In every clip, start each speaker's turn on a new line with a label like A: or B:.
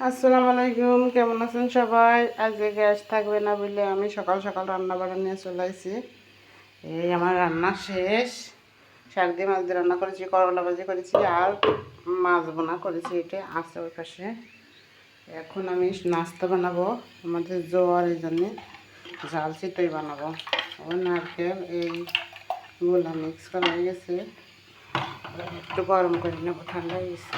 A: আসসালামু আলাইকুম, কেমন আছেন সবাই? আজকে গ্যাস থাকবে না বলে আমি সকাল সকাল রান্না বান্না নিয়ে চলে আসি। এই আমার রান্না শেষ। শাক দিয়ে মাছ দিয়ে রান্না করেছি, করলা ভাজি করেছি আর মাছ বোনা করেছি। এটা আছে ওই পাশে। এখন আমি নাস্তা বানাবো, আমাদের জ্বর, এই জন্যে ঝাল চিতই বানাবো। ওই নারকেল এইগুলো মিক্স করা হয়ে গেছে, একটু গরম করে নেবো, ঠান্ডা হয়ে গেছে।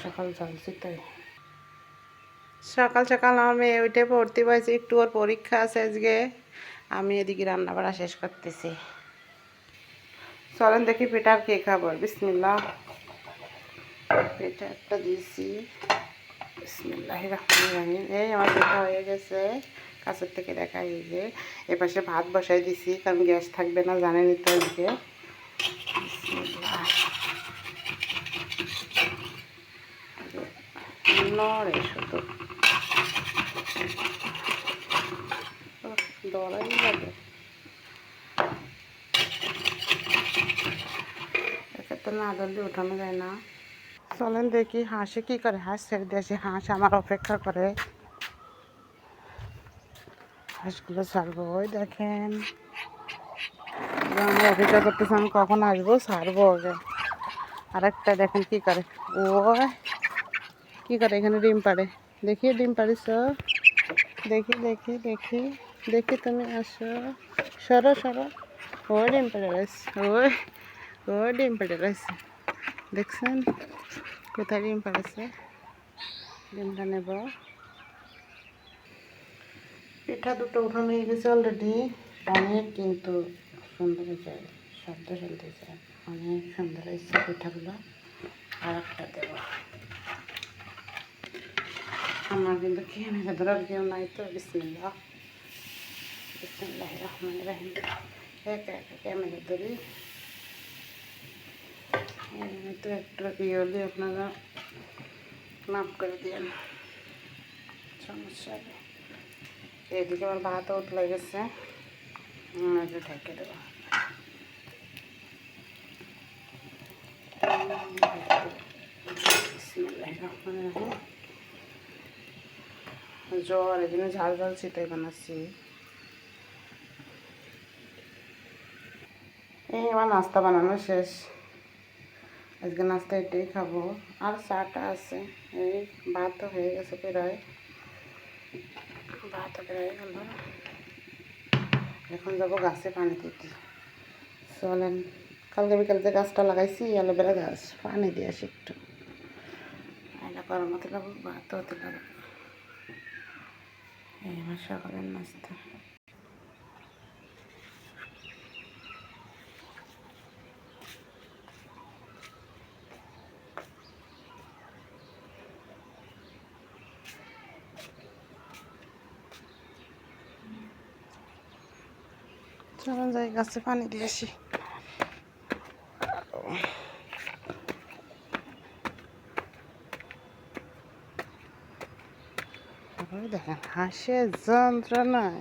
A: সকাল ঝালছি তাই সকাল সকাল আমার মেয়ে উঠে পড়তে পারছি, একটু ওর পরীক্ষা আছে আজকে। আমি এদিকে রান্না বাড়া শেষ করতেছি। চলেন দেখি পিঠা আর কে খাবো। বিসমিল্লাহ, পিঠা একটা দিয়েছি। বিসমিল্লাহির রহমানির রহিম। এই আমার পিঠা হয়ে গেছে, কাছের থেকে দেখা। এই যে এপাশে ভাত বসাই দিছি, কারণ গ্যাস থাকবে না, জানেনই তো আজকে। নড়ে শুধু, দৌড়াই লাগে। এক্ষেত্রে না ধরলে উঠানো যায় না। চলেন দেখি হাঁসে কি করে। হাঁস ছেড়ে দিয়েছি, হাঁস আমার অপেক্ষা করে। হাঁসগুলো ছাড়বো, ওই দেখেন। আমি অপেক্ষা করতেছি আমি কখন আসবো, ছাড়বো আগে। আরেকটা দেখেন কি করে, ও কি করে এখানে ডিম পাড়ে। দেখি ডিম পাড়িস, দেখি দেখি দেখি দেখি, তুমি আসো, সরো সরো। ও ডিম পেড়ে রয়েছে, ও ডিম পেড়ে রয়েছে, দেখছেন কোথায় ডিম পাড়েছে। ডিমটা নেব। পিঠা দুটো উঠানো হয়ে গেছে অলরেডি। অনেক কিন্তু সুন্দর হয়েছে, শব্দ শুনতেছে, অনেক সুন্দর হয়েছে পিঠাগুলো। আর একটা দেব। আমার কিন্তু খেয়ে মেরে ধরার কেউ নাই তো। বিসমিল্লাহ, বিসমিল্লাহির রহমানির রহিম। একা একা ক্যামেরা ধরি, তো একটু ইয়ে হলে আপনারা মাফ করে দিন, সমস্যা নেই। এদিকে আমার ভাতও উঠলে গেছে, একটু ঢেকে দেবো। জ্বর, এই জন্য ঝাল ঝাল চিতই বানাচ্ছি। এই আমার নাস্তা বানানো শেষ। আজকে নাস্তা এটাই খাবো, আর চাটা আছে। এই ভাতও হয়ে গেছে প্রায়, ভাতও প্রায় গেল। এখন যাবো গাছে পানি দিতে। চলেন, কালকে বিকালতে গাছটা লাগাইছি, অ্যালোভেরা গাছ, পানি দিয়ে আসি একটু। এটা গরম হতে লাগবো, ভাত হতে লাগবে। এই আমার সকালের নাস্তা। চলেন যাই গাছে পানি দিয়ে আসি। দেখেন হাঁসের যন্ত্রণায়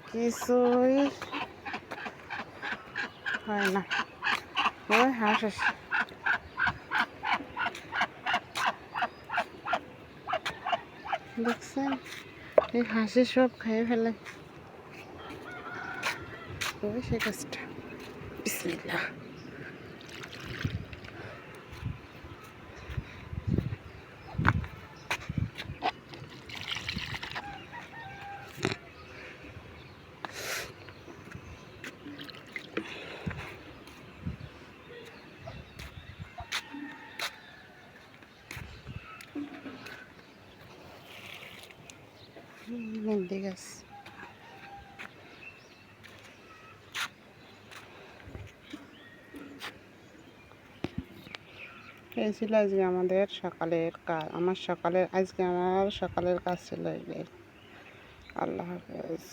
A: কিছুই হয় না। ওই হাঁস আসে, দেখছেন এই হাঁসে সব খেয়ে ফেলে। ওই সে গাছটা। বিসমিল্লাহ, মেহেন্দি গাছ। এই ছিল আজকে আমাদের সকালের কাজ। আজকে আমার সকালের কাজ ছিল এই। আল্লাহ হাফেজ।